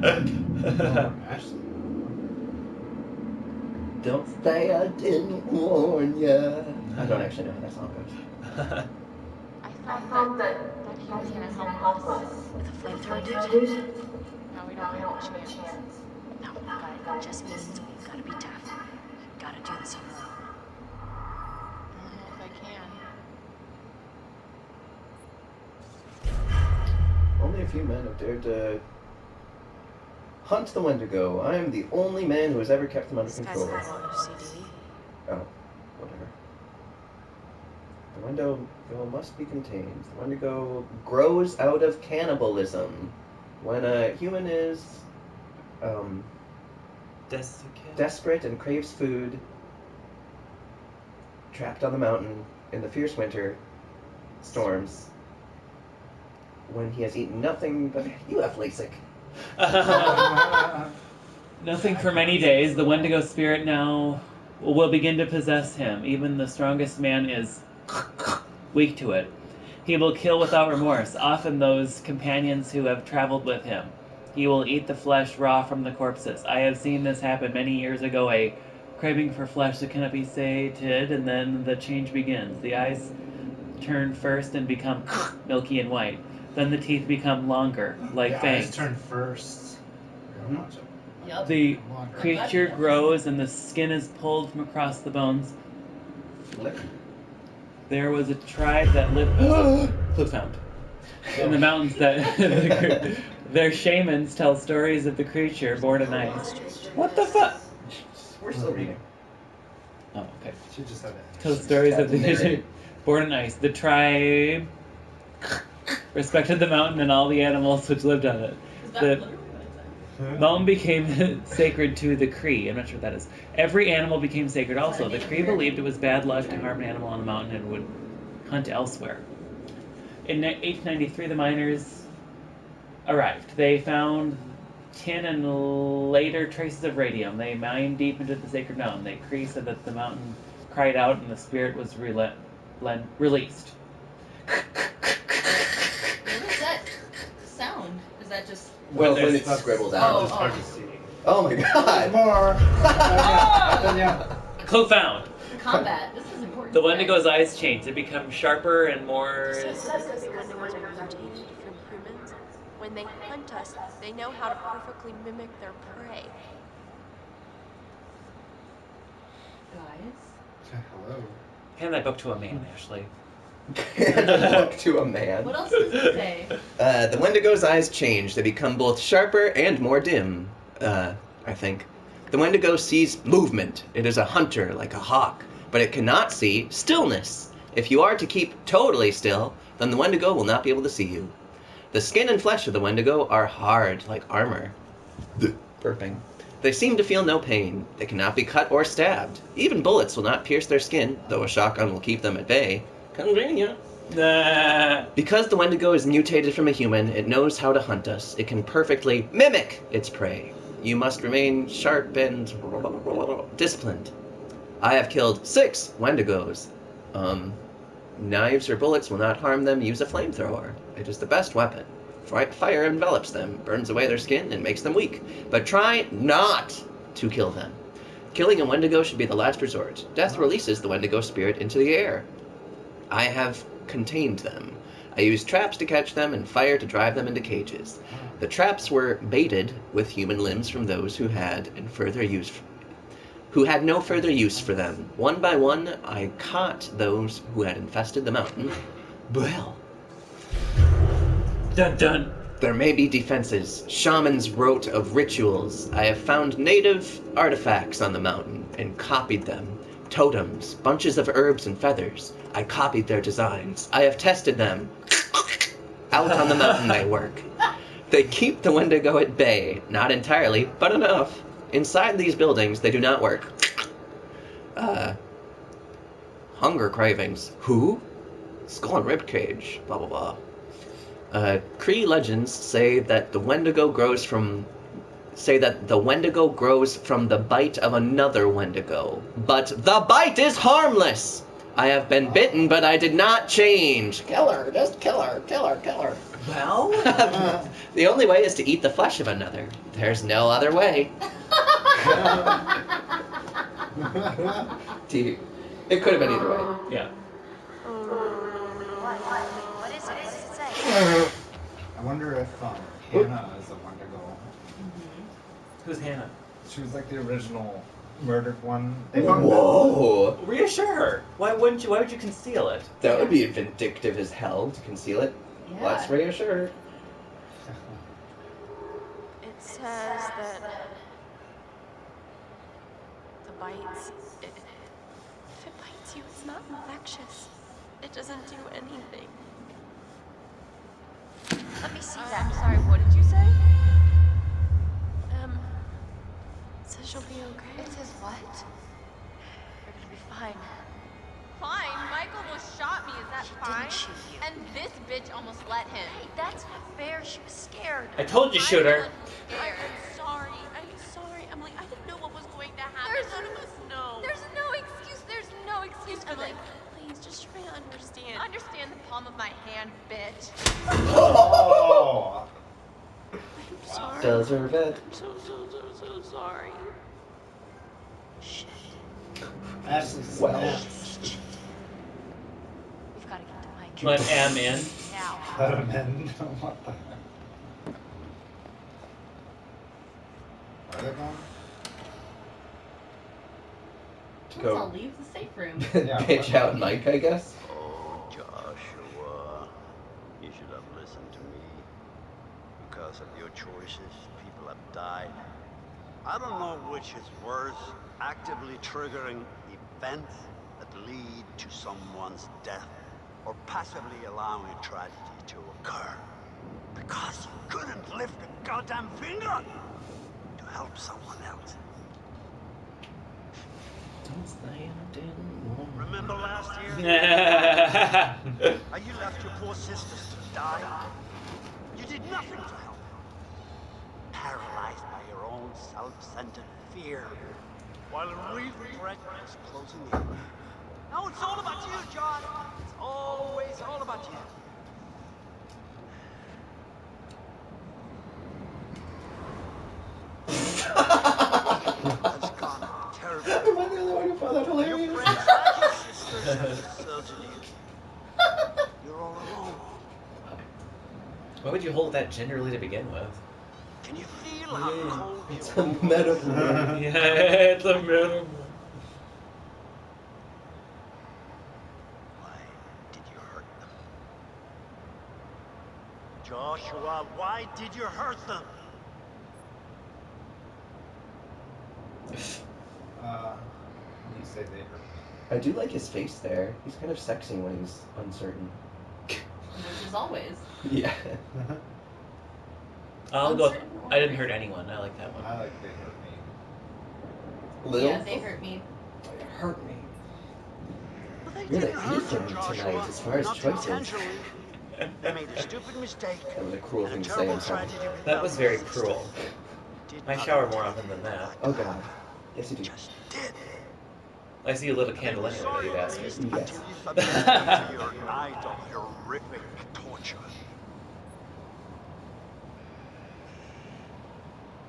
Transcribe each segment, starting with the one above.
Ashley. Don't say I didn't warn ya. I don't actually know how that song goes. I thought that he was gonna help us with a flamethrower, dude. Now we don't have a chance. No, but it just means we've gotta be tough. Gotta do this on our own. I don't know if I can. Only a few men have dared to hunt the Wendigo. I am the only man who has ever kept them under This guy's control. got a lot of OCD. Oh, whatever. The Wendigo must be contained. The Wendigo grows out of cannibalism. When a human is desperate and craves food, trapped on the mountain in the fierce winter storms, when he has eaten nothing but... You have LASIK. Nothing for many days. The Wendigo spirit now will begin to possess him. Even the strongest man is weak to it. He will kill without remorse, often those companions who have traveled with him. He will eat the flesh raw from the corpses. I have seen this happen many years ago, a craving for flesh that cannot be sated, and then the change begins. The eyes turn first and become milky and white. Then the teeth become longer, like fangs. Eyes turn first. Yep. The creature grows and the skin is pulled from across the bones. There was a tribe that lived profound in the mountains that their shamans tell stories of the creature born in ice. What the fuck? We're still reading. Oh, okay. She just had that. Tell stories of the creature born in ice. The tribe respected the mountain and all the animals which lived on it. Is that The literally what it said? mountain became sacred to the Cree. I'm not sure what that is. Every animal became sacred also. The Cree believed it was bad luck to harm an animal on the mountain and would hunt elsewhere. In 1893, the miners arrived. They found tin and later traces of radium. They mined deep into the sacred mountain. The Cree said that the mountain cried out and the spirit was released. What is that sound? Is that just... Well, when it scribbles out. It's hard to see. Oh my god! More! Clue found. combat? This is important. The Wendigo's eyes change. They become sharper and more... Says that the Wendigos are mutated from humans. When they hunt us, they know how to perfectly mimic their prey. Guys? Hello. Hand that book to a man, Ashley. Hand a book to a man. What else does it say? The Wendigo's eyes change. They become both sharper and more dim, I think. The Wendigo sees movement. It is a hunter, like a hawk. But it cannot see stillness. If you are to keep totally still, then the Wendigo will not be able to see you. The skin and flesh of the Wendigo are hard, like armor. Burping. They seem to feel no pain. They cannot be cut or stabbed. Even bullets will not pierce their skin, though a shotgun will keep them at bay. Convenient. Because the Wendigo is mutated from a human, it knows how to hunt us. It can perfectly mimic its prey. You must remain sharp and disciplined. I have killed 6 Wendigos. Knives or bullets will not harm them. Use a flamethrower. It is the best weapon. Fire envelops them, burns away their skin, and makes them weak. But try not to kill them. Killing a Wendigo should be the last resort. Death releases the Wendigo spirit into the air. I have contained them. I used traps to catch them and fire to drive them into cages. The traps were baited with human limbs from those who had no further use for them. One by one, I caught those who had infested the mountain. Well, Dun dun. there may be defenses. Shamans wrote of rituals. I have found native artifacts on the mountain and copied them. Totems, bunches of herbs and feathers. I copied their designs. I have tested them. Out on the mountain they work. They keep the Wendigo at bay. Not entirely, but enough. Inside these buildings, they do not work. Hunger cravings. Who? Skull and ribcage. Blah, blah, blah. Cree legends say that the Wendigo grows from the bite of another Wendigo. But the bite is harmless! I have been bitten, but I did not change. Kill her, just kill her, kill her, kill her. Well, The only way is to eat the flesh of another. There's no other way. TV. It could have been either way. yeah. What is it? What does it say? I wonder if Hannah is the Wendigo. Who's Hannah? She was like the original murdered one. They found Whoa! Reassure her. Why wouldn't you? Why would you conceal it? That would be vindictive as hell to conceal it. Yeah. Let's reassure her. It says that the bites, if it bites you, it's not infectious. It doesn't do anything. Let me see that. I'm sorry, what did you say? It says you'll be okay. It says what? You're gonna be fine. Fine, Michael almost shot me, is that She fine? didn't shoot you. And this bitch almost let him. Hey, that's not fair. She was scared. I told you, shoot her. I'm sorry, Emily. I didn't know what was going to happen. None of us know. There's no excuse for Emily, this. please, just try to understand. Understand the palm of my hand, bitch. Oh! I'm sorry. Deserve it. I'm so sorry. Shit. Ashley Well. snaps. We've got to get to Mike. Let M in. Now. Let him in. What the heck? Are they gone? To Let's all go leave the safe room. pitch out Mike, I guess. Oh, Joshua, you should have listened to me. Because of your choices, people have died. I don't know which is worse, actively triggering events that lead to someone's death, or passively allowing a tragedy to occur. Because you couldn't lift a goddamn finger to help someone else. Remember last year? How you left your poor sisters to die? You did nothing to help them. Paralyzed by your own self-centered fear. While a real threat was closing in. Now it's all about you, John. It's always all about you. That's gone terribly. Am I the only one who found that Your hilarious? friends and your sisters have deserted you. You're all alone. Why would you hold that gingerly to begin with? Can you feel how cold It's your a own metaphor. Yeah, it's a metaphor. Why did you hurt them? Joshua, why did you hurt them? You say they hurt me. I do like his face there. He's kind of sexy when he's uncertain. Which is always. Yeah. I'll go. Uncertain I didn't hurt anyone. I like that one. I like they hurt me. Lil? Yeah, they hurt me. Hurt me. Well, they You're the didn't hurt you, Ethan Joshua. tonight as far as Not choices. intentionally. They made a stupid mistake. That was a cruel And thing a to say. terrible I'm sorry. tragedy with That was no very resistance. cruel. Did I not shower more intend often than that. Oh god. Yes you do. Just did. I see a little candle anyway, Sorry, you at bastard. least, Yes. until you subjected me to your night of horrific torture.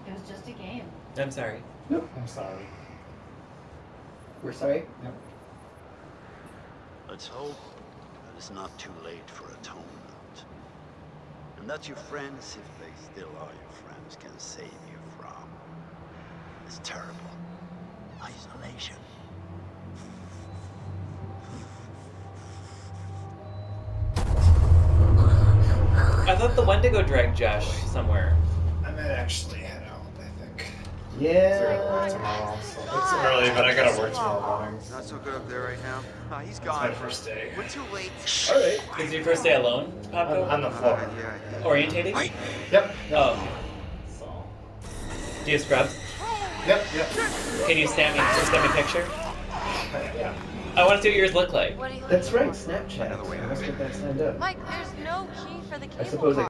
It was just a game. I'm sorry. I'm sorry. We're sorry. Yep. Let's hope that it's not too late for atonement. And that your friends, if they still are your friends, can save you from this terrible isolation. I thought the Wendigo dragged Josh somewhere. I might actually head out, I think. Yeah. Tomorrow, so it's early, but I gotta work tomorrow morning. Not so good up there right now. He's It's my gone. first day. We're too late. Alright. Is your first day alone, Popko? On the floor. Yeah. Orientating? Yep. Oh. Do you have scrubs? Yep. Can you snap me a picture? Yeah. I want to see what yours look like. What do you That's right, Snapchat. Another way I must get that signed up. Mike, there's no key for the cable I suppose I